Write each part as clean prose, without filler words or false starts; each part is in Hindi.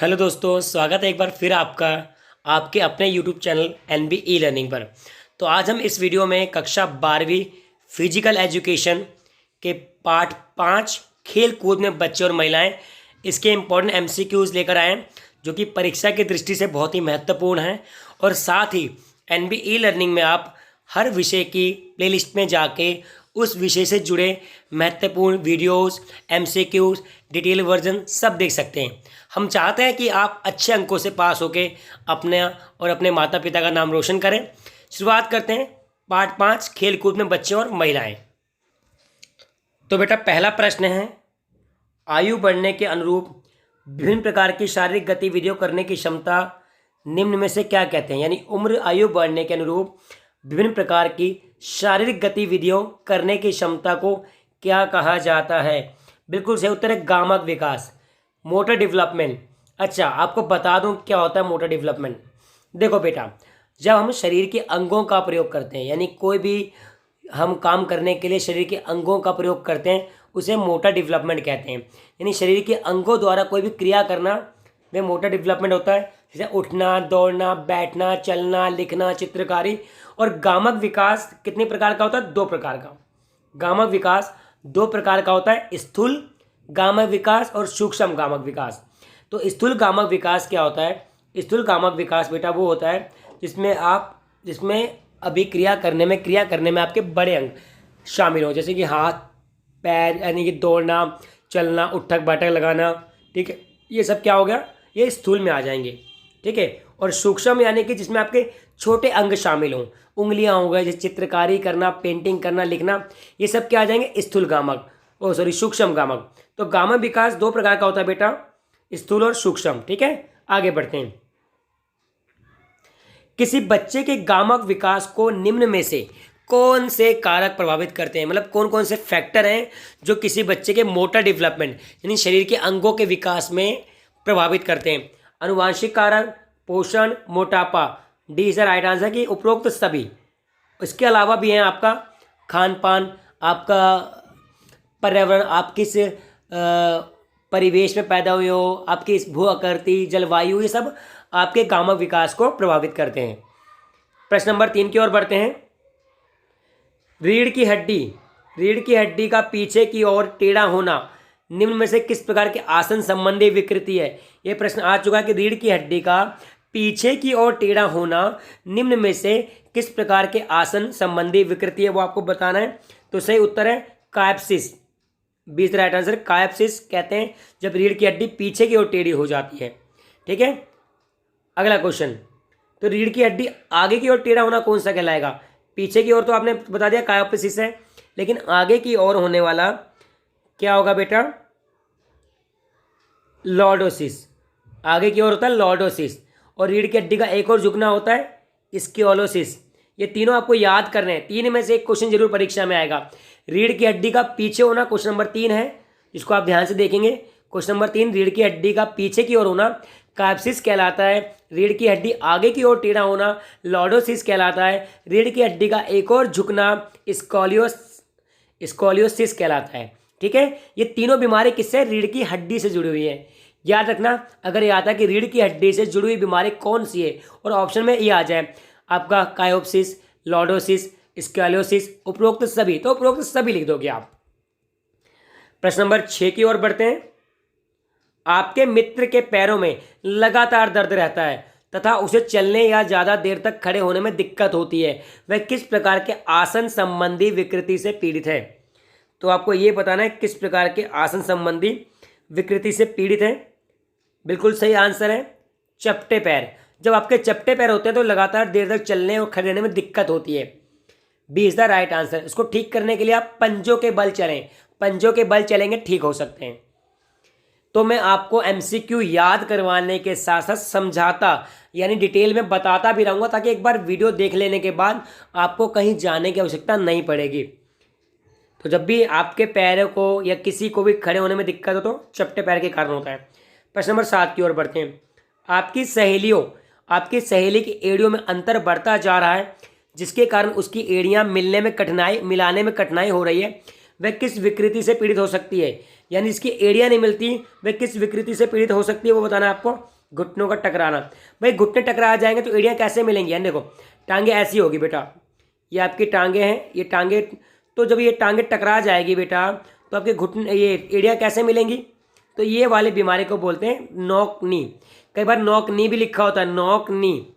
हेलो दोस्तों, स्वागत है एक बार फिर आपका आपके अपने YouTube channel NB e learning पर। तो आज हम इस वीडियो में कक्षा 12वीं फिजिकल एजुकेशन के पार्ट 5 खेल कूद में बच्चे और महिलाएं इसके इम्पोर्टेंट एमसीक्यूज लेकर आए हैं, जो कि परीक्षा की दृष्टि से बहुत ही महत्वपूर्ण हैं। और साथ ही एनबी ई लर्निंग में आप हर विषय की प्लेलिस्ट में जाके उस विषय से जुड़े महत्वपूर्ण वीडियोस, एमसीक्यूज, डिटेल वर्जन सब देख सकते हैं। हम चाहते हैं कि आप अच्छे अंकों से पास होके अपने और अपने माता पिता का नाम रोशन करें। शुरुआत करते हैं पार्ट 5 खेल कूद में बच्चे और महिलाएं। तो बेटा, पहला प्रश्न है, आयु बढ़ने के अनुरूप विभिन्न प्रकार की शारीरिक गतिविधियों करने की क्षमता निम्न में से क्या कहते हैं। यानी उम्र आयु बढ़ने के अनुरूप विभिन्न प्रकार की शारीरिक गतिविधियों करने की क्षमता को क्या कहा जाता है। बिल्कुल सही उत्तर है गामक विकास, मोटर डेवलपमेंट। अच्छा, आपको बता दूं क्या होता है मोटर डेवलपमेंट। देखो बेटा, जब हम शरीर के अंगों का प्रयोग करते हैं, यानी कोई भी हम काम करने के लिए शरीर के अंगों का प्रयोग करते हैं, उसे मोटर डेवलपमेंट कहते हैं। यानी शरीर के अंगों द्वारा कोई भी क्रिया करना वह मोटर डेवलपमेंट होता है। जैसे उठना, दौड़ना, बैठना, चलना, लिखना, चित्रकारी। और गामक विकास कितने प्रकार का होता है? 2 प्रकार का। गामक विकास 2 प्रकार का होता है, स्थूल गामक विकास और सूक्ष्म गामक विकास। तो स्थूल गामक विकास क्या होता है? स्थूल गामक विकास बेटा वो होता है जिसमें अभी क्रिया करने में आपके बड़े अंग शामिल हो, जैसे कि हाथ, पैर, यानी कि दौड़ना, चलना, उठक बैठक लगाना। ठीक है, ये सब क्या हो गया? ये स्थूल में आ जाएंगे। ठीक है। और सूक्ष्म यानी कि जिसमें आपके छोटे अंग शामिल हों, उंगलियां हो गए, जैसे चित्रकारी करना, पेंटिंग करना, लिखना, ये सब क्या आ जाएंगे? स्थूल गामक, सूक्ष्म गामक। तो गामक विकास 2 प्रकार का होता है बेटा, स्थूल और सूक्ष्म। ठीक है, आगे बढ़ते हैं। किसी बच्चे के गामक विकास को निम्न में से कौन से कारक प्रभावित करते हैं? मतलब कौन कौन से फैक्टर हैं जो किसी बच्चे के मोटर डेवलपमेंट यानी शरीर के अंगों के विकास में प्रभावित करते हैं? अनुवांशिक कारक, पोषण, मोटापा। D is the right answer कि उपरोक्त सभी। इसके अलावा भी हैं आपका खान पान, आपका पर्यावरण, आप किस परिवेश में पैदा हुए हो, आपकी इस भू आकृति, जलवायु, ये सब आपके गामक विकास को प्रभावित करते हैं। प्रश्न नंबर 3 की ओर बढ़ते हैं। रीढ़ की हड्डी का पीछे की ओर टेढ़ा होना निम्न में से किस प्रकार के आसन संबंधी विकृति है? यह प्रश्न आ चुका है कि रीढ़ की हड्डी का पीछे की ओर टेढ़ा होना निम्न में से किस प्रकार के आसन संबंधी विकृति है, वो आपको बताना है। तो सही उत्तर है कायप्सिस। 20 राइट आंसर। कायप्सिस कहते हैं जब रीढ़ की हड्डी पीछे की ओर टेढ़ी हो जाती है। ठीक है, अगला क्वेश्चन। तो रीढ़ की हड्डी आगे की ओर टेढ़ा होना कौन सा कहलाएगा? पीछे की ओर तो आपने बता दिया कायप्सिस है, लेकिन आगे की ओर होने वाला क्या होगा बेटा? लॉर्डोसिस। आगे की ओर होता है लॉर्डोसिस। और रीढ़ की हड्डी का एक और झुकना होता है स्क्योलोसिस। ये तीनों आपको याद करने हैं, 3 में से एक क्वेश्चन जरूर परीक्षा में आएगा। रीढ़ की हड्डी का पीछे होना क्वेश्चन नंबर 3 है, जिसको आप ध्यान से देखेंगे। क्वेश्चन नंबर 3, रीढ़ की हड्डी का पीछे की ओर होना कायप्सिस कहलाता है। रीढ़ की हड्डी आगे की ओर टेढ़ा होना लॉर्डोसिस कहलाता है। रीढ़ की हड्डी का एक और झुकना स्कॉलियोसिस कहलाता है। ठीक है, ये तीनों बीमारी किससे? रीढ़ की हड्डी से जुड़ी हुई है। याद रखना, अगर ये आता है कि रीढ़ की हड्डी से जुड़ी हुई बीमारी कौन सी है और ऑप्शन में ये आ जाए आपका कायोप्सिस, लॉर्डोसिस, स्कैलियोसिस, उपरोक्त सभी, तो उपरोक्त सभी लिख दोगे आप। प्रश्न नंबर 6 की ओर बढ़ते हैं। आपके मित्र के पैरों में लगातार दर्द रहता है तथा उसे चलने या ज्यादा देर तक खड़े होने में दिक्कत होती है, वह किस प्रकार के आसन संबंधी विकृति से पीड़ित है? तो आपको यह बताना है किस प्रकार के आसन संबंधी विकृति से पीड़ित है। बिल्कुल सही आंसर है चपटे पैर। जब आपके चपटे पैर होते हैं तो लगातार देर तक चलने और खड़े रहने में दिक्कत होती है। B is the right answer. इसको ठीक करने के लिए आप पंजों के बल चलें, पंजों के बल चलेंगे ठीक हो सकते हैं। तो मैं आपको एमसीक्यू याद करवाने के साथ साथ समझाता यानी डिटेल में बताता भी रहूँगा, ताकि एक बार वीडियो देख लेने के बाद आपको कहीं जाने की आवश्यकता नहीं पड़ेगी। तो जब भी आपके पैरों को या किसी को भी खड़े होने में दिक्कत हो तो चपटे पैर के कारण होता है। प्रश्न नंबर 7 की ओर बढ़ते हैं। आपकी सहेली की एड़ियों में अंतर बढ़ता जा रहा है, जिसके कारण उसकी एड़ियां मिलाने में कठिनाई हो रही है। वह किस विकृति से पीड़ित हो सकती है, यानी इसकी एड़ियाँ नहीं मिलती वह किस विकृति से पीड़ित हो सकती है, वो बताना है आपको। घुटनों का टकराना, भाई घुटने टकरा जाएंगे तो एड़ियाँ कैसे मिलेंगी, यानी देखो टांगे ऐसी होगी बेटा, ये आपकी टांगे हैं, ये टांगे, तो जब ये टांगे टकरा जाएगी बेटा तो आपके घुटने ये एड़ियाँ कैसे मिलेंगी, तो ये वाली बीमारी को बोलते हैं नॉक नी। कई बार नॉक नी भी लिखा होता है, नॉक नी,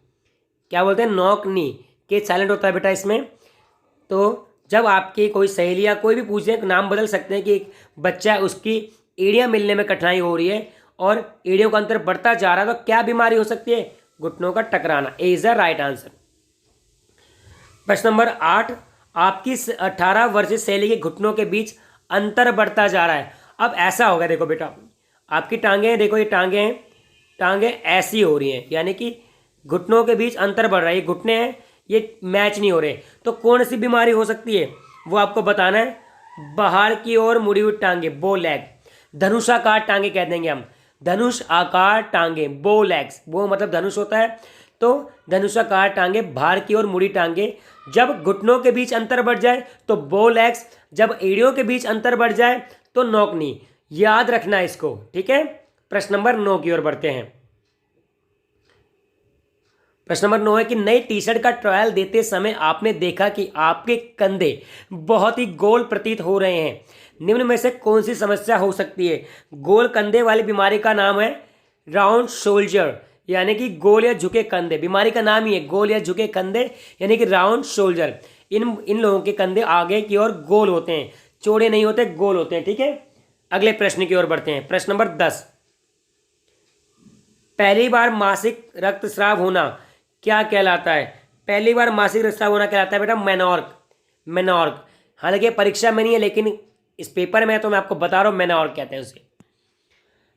क्या बोलते हैं, नॉक नी, के साइलेंट होता है बेटा इसमें। तो जब आपकी कोई सहेली या कोई भी पूछे नाम बदल सकते हैं कि एक बच्चा है उसकी एड़ियाँ मिलने में कठिनाई हो रही है और एड़ियों का अंतर बढ़ता जा रहा है, तो क्या बीमारी हो सकती है, घुटनों का टकराना, ए इज द राइट आंसर। प्रश्न नंबर 8, आपकी 18 वर्षीय सहेली के घुटनों के बीच अंतर बढ़ता जा रहा है। अब ऐसा होगा, देखो बेटा आपकी टांगे हैं, देखो ये टांगे हैं, टांगे ऐसी हो रही हैं, यानी कि घुटनों के बीच अंतर बढ़ रहा है, ये घुटने हैं ये मैच नहीं हो रहे, तो कौन सी बीमारी हो सकती है वो आपको बताना है। बाहर की ओर मुड़ी हुई टांगे, बो लेग, धनुषाकार टांगे कह देंगे हम, धनुष आकार टांगे, बो लेग्स, वो मतलब धनुष होता है, तो धनुषाकार टांगे, बाहर की ओर मुड़ी टांगे, जब घुटनों के बीच अंतर बढ़ जाए तो बो लेग्स, जब एड़ियों के बीच अंतर बढ़ जाए तो नॉक नी, याद रखना इसको, ठीक है। प्रश्न नंबर 9 की ओर बढ़ते हैं। प्रश्न नंबर 9 है कि नई टी शर्ट का ट्रायल देते समय आपने देखा कि आपके कंधे बहुत ही गोल प्रतीत हो रहे हैं, निम्न में से कौन सी समस्या हो सकती है। गोल कंधे वाली बीमारी का नाम है राउंड शोल्जर, यानी कि गोल या झुके कंधे, बीमारी का नाम ही है गोल या झुके कंधे, यानी कि राउंड शोल्जर। इन लोगों के कंधे आगे की ओर गोल होते हैं, चौड़े नहीं होते, गोल होते हैं, ठीक है। अगले प्रश्न की ओर बढ़ते हैं। प्रश्न नंबर 10, पहली बार मासिक रक्तस्राव होना क्या कहलाता है। पहली बार मासिक रक्तस्राव होना कहलाता है बेटा मेनॉर्क, मेनॉर्क, हालांकि परीक्षा में नहीं है लेकिन इस पेपर में है तो मैं आपको बता रहा हूं, मेनॉर्क कहते हैं उसे।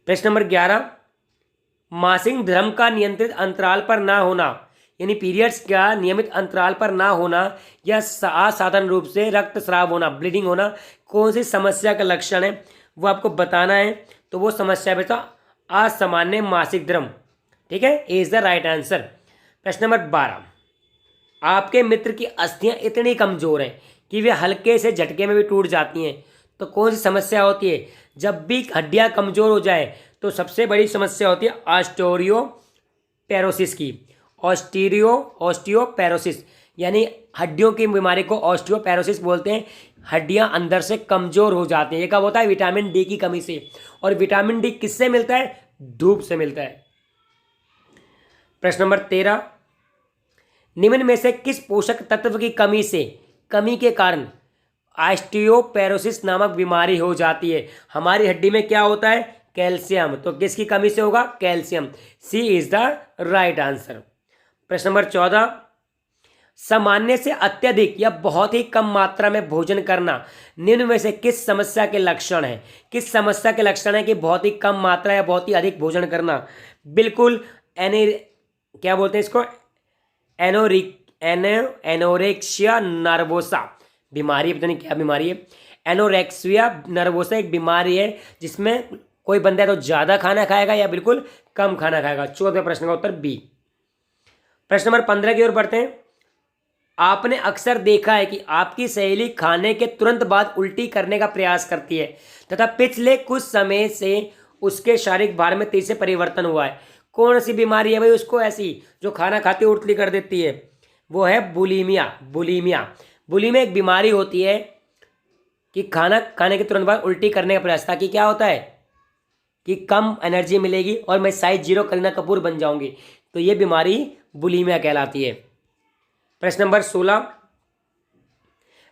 प्रश्न नंबर 11, मासिक धर्म का नियंत्रित अंतराल पर ना होना, यानी पीरियड्स का नियमित अंतराल पर ना होना या असाधारण रूप से रक्तस्राव होना, ब्लीडिंग होना, कौन सी समस्या का लक्षण है वो आपको बताना है। तो वो समस्या बेटा असामान्य मासिक धर्म, ठीक है, ए इज द राइट आंसर। प्रश्न नंबर 12, आपके मित्र की अस्थियां इतनी कमजोर हैं कि वे हल्के से झटके में भी टूट जाती हैं, तो कौन सी समस्या होती है। जब भी हड्डियां कमजोर हो जाए तो सबसे बड़ी समस्या होती है ऑस्टियोपेरोसिस की, ऑस्टियोपेरोसिस, यानी हड्डियों की बीमारी को ऑस्टियोपेरोसिस बोलते हैं। हड्डियां अंदर से कमजोर हो जाती हैं, ये कब होता है, विटामिन डी की कमी से, और विटामिन डी किससे मिलता है, धूप से मिलता है। प्रश्न नंबर 13, निम्न में से किस पोषक तत्व की कमी के कारण ऑस्टियोपेरोसिस नामक बीमारी हो जाती है। हमारी हड्डी में क्या होता है, कैल्शियम, तो किसकी कमी से होगा, calcium, C is the right answer. प्रश्न नंबर 14, सामान्य से अत्यधिक या बहुत ही कम मात्रा में भोजन करना निम्न में से किस समस्या के लक्षण है। किस समस्या के लक्षण है कि बहुत ही कम मात्रा या बहुत ही अधिक भोजन करना, बिल्कुल क्या बोलते हैं इसको, एनोरेक्सिया नर्वोसा बीमारी, पता नहीं क्या बीमारी है। एनोरेक्सिया नर्वोसा एक बीमारी है जिसमें कोई बंदा तो ज़्यादा खाना खाएगा या बिल्कुल कम खाना खाएगा। 14वें प्रश्न का उत्तर बी। प्रश्न नंबर 15 की ओर बढ़ते हैं। आपने अक्सर देखा है कि आपकी सहेली खाने के तुरंत बाद उल्टी करने का प्रयास करती है तथा पिछले कुछ समय से उसके शारीरिक भार में तेजी से परिवर्तन हुआ है। कौन सी बीमारी है भाई उसको ऐसी जो खाना खाते उल्टी कर देती है, वो है बुलीमिया। बुलीमिया एक बीमारी होती है कि खाना खाने के तुरंत बाद उल्टी करने का प्रयास, ताकि क्या होता है कि कम एनर्जी मिलेगी और मैं साइज 0 करीना कपूर बन जाऊंगी, तो ये बीमारी बुलीमिया कहलाती है। प्रश्न नंबर 16,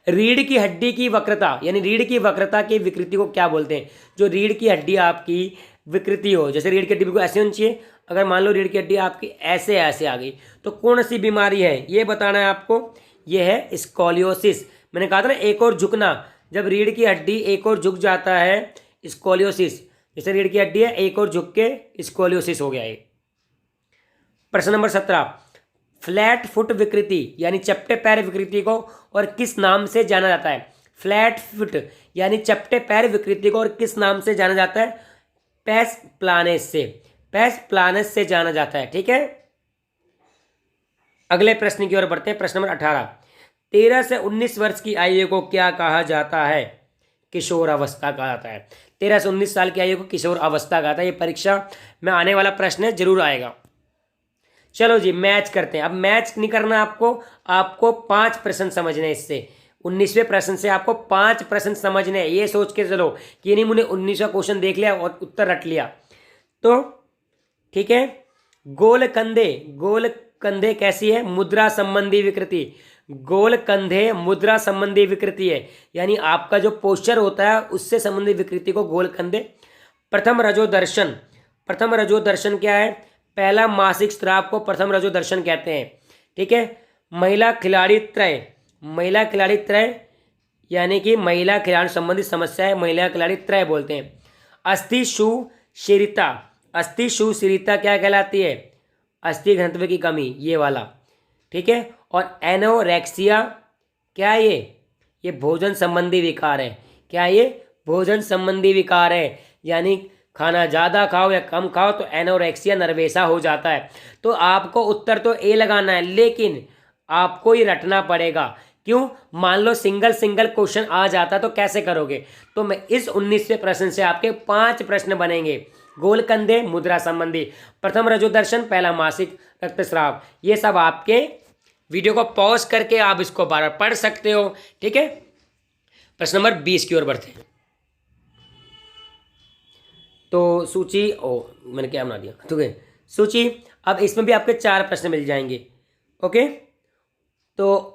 रीढ़ की हड्डी की वक्रता, यानी रीढ़ की वक्रता की विकृति को क्या बोलते हैं। जो रीढ़ की हड्डी आपकी विकृति हो, जैसे रीढ़ की हड्डी बिल्कुल ऐसे होनी चाहिए, अगर मान लो रीढ़ की हड्डी आपकी ऐसे ऐसे आ गई तो कौन सी बीमारी है ये बताना है आपको। ये है स्कोलियोसिस। मैंने कहा था ना एक और झुकना, जब रीढ़ की हड्डी एक और झुक जाता है, स्कोलियोसिस, जैसे रीढ़ की हड्डी है एक और झुक के स्कोलियोसिस हो गया है। प्रश्न नंबर 17, फ्लैट फुट विकृति यानी चपटे पैर विकृति को और किस नाम से जाना जाता है। फ्लैट फुट यानी चपटे पैर विकृति को और किस नाम से जाना जाता है, पेस प्लानेस से, पेस प्लानेस से जाना जाता है, ठीक है। अगले प्रश्न की ओर बढ़ते हैं। प्रश्न नंबर 18, 13 से 19 वर्ष की आयु को क्या कहा जाता है। किशोर अवस्था कहा जाता है। 13 से 19 साल की आयु को किशोर अवस्था कहा जाता है। ये परीक्षा में आने वाला प्रश्न है, जरूर आएगा। चलो जी, मैच करते हैं। अब मैच नहीं करना आपको, आपको 5 प्रश्न समझने इससे। 19वें प्रश्न से आपको 5 प्रश्न समझने हैं। ये सोच के चलो कि नहीं मुझे 19वां क्वेश्चन देख लिया और उत्तर रट लिया तो ठीक है। गोल कंधे कैसी है? मुद्रा संबंधी विकृति। गोल कंधे मुद्रा संबंधी विकृति है, यानी आपका जो पोस्चर होता है उससे संबंधित विकृति को गोल कंधे। प्रथम रजो दर्शन क्या है? पहला मासिक स्राव को प्रथम रजो दर्शन कहते हैं। ठीक है। महिला खिलाड़ी त्रय यानी कि महिला खिलाड़ी संबंधी समस्या है, महिला खिलाड़ी त्रय बोलते हैं। अस्थि सुशिरिता क्या कहलाती है? अस्थि घनत्व की कमी, ये वाला। ठीक है। और एनोरेक्सिया क्या है? ये भोजन संबंधी विकार है। क्या है ये? भोजन संबंधी विकार है, यानी खाना ज़्यादा खाओ या कम खाओ तो एनोरेक्सिया नर्वेसा हो जाता है। तो आपको उत्तर तो ए लगाना है, लेकिन आपको ये रटना पड़ेगा। क्यों? मान लो सिंगल क्वेश्चन आ जाता तो कैसे करोगे? तो मैं इस 19वें प्रश्न से आपके 5 प्रश्न बनेंगे। गोल कंधे मुद्रा संबंधी, प्रथम रजो दर्शन, पहला मासिक रक्तस्राव, ये सब आपके वीडियो को पॉज करके आप इसको बार बार पढ़ सकते हो। ठीक है। प्रश्न नंबर 20 की ओर बढ़ते हैं। तो सूची मैंने क्या बना दिया? ठीक है, सूची। अब इसमें भी आपके 4 प्रश्न मिल जाएंगे। ओके। तो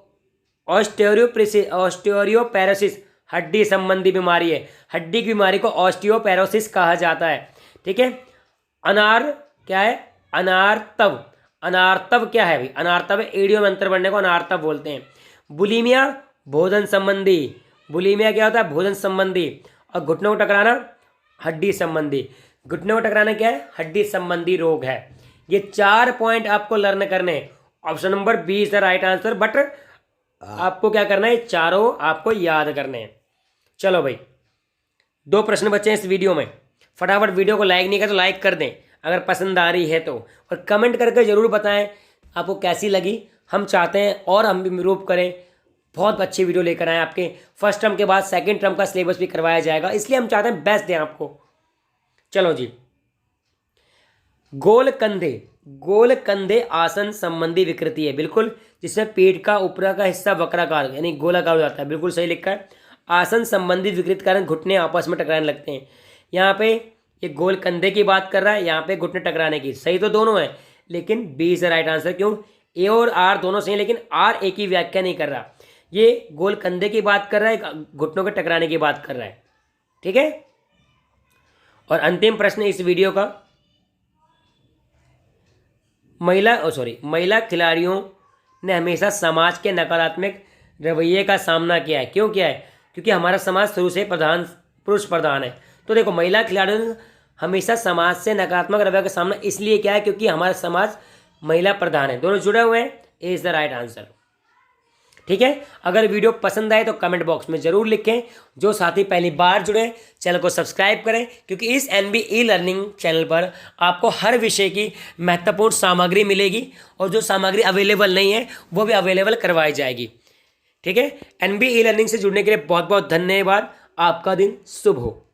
ऑस्टियोपेरोसिस हड्डी संबंधी बीमारी है। हड्डी की बीमारी को ऑस्टियोपेरोसिस कहा जाता है। ठीक है। क्या है? अनार्तव क्या है भाई? अनार्तव एडियो में अंतर बढ़ने को अनार्तव बोलते हैं। बुलीमिया भोजन संबंधी, बुलीमिया क्या होता है? भोजन संबंधी। और घुटनों को टकराना हड्डी संबंधी। घुटनों को टकराना क्या है? हड्डी संबंधी रोग है। ये 4 पॉइंट आपको लर्न करने। Option number B is the right answer, but आपको क्या करना है? चारों आपको याद करने हैं। चलो भाई, 2 प्रश्न बचे हैं इस वीडियो में। फटाफट वीडियो को लाइक नहीं किया तो लाइक कर दें अगर पसंद आ रही है तो, और कमेंट करके ज़रूर बताएं आपको कैसी लगी। हम चाहते हैं और हम भी इम्प्रूव करें, बहुत अच्छी वीडियो लेकर आए आपके। फर्स्ट टर्म के बाद सेकंड टर्म का सिलेबस भी करवाया जाएगा, इसलिए हम चाहते हैं बेस्ट दें आपको। चलो जी, गोल कंधे आसन संबंधी विकृति है, बिल्कुल, जिसमें पेट का ऊपर का हिस्सा वक्राकार यानी गोलाकार हो जाता है। बिल्कुल सही लिखा है। आसन संबंधी विकृति कारण घुटने आपस में टकराने लगते हैं। यहाँ पे ये गोल कंधे की बात कर रहा है, यहाँ पे घुटने टकराने की। सही तो दोनों है, लेकिन B is the right answer. क्यों? ए और आर दोनों सही, लेकिन आर ए की व्याख्या नहीं कर रहा। ये गोल कंधे की बात कर रहा है, घुटनों के टकराने की बात कर रहा है। ठीक है। और अंतिम प्रश्न इस वीडियो का, महिला खिलाड़ियों ने हमेशा समाज के नकारात्मक रवैये का सामना किया है। क्यों किया है? क्योंकि हमारा समाज शुरू से पुरुष प्रधान है। तो देखो, महिला खिलाड़ियों ने हमेशा समाज से नकारात्मक रवैये का सामना इसलिए किया है क्योंकि हमारा समाज महिला प्रधान है। दोनों जुड़े हुए हैं, ए इज द राइट आंसर। ठीक है। अगर वीडियो पसंद आए तो कमेंट बॉक्स में जरूर लिखें। जो साथी पहली बार जुड़े, चैनल को सब्सक्राइब करें, क्योंकि इस एनबी ई लर्निंग चैनल पर आपको हर विषय की महत्वपूर्ण सामग्री मिलेगी, और जो सामग्री अवेलेबल नहीं है वो भी अवेलेबल करवाई जाएगी। ठीक है। एनबी ई लर्निंग से जुड़ने के लिए बहुत बहुत धन्यवाद। आपका दिन शुभ हो।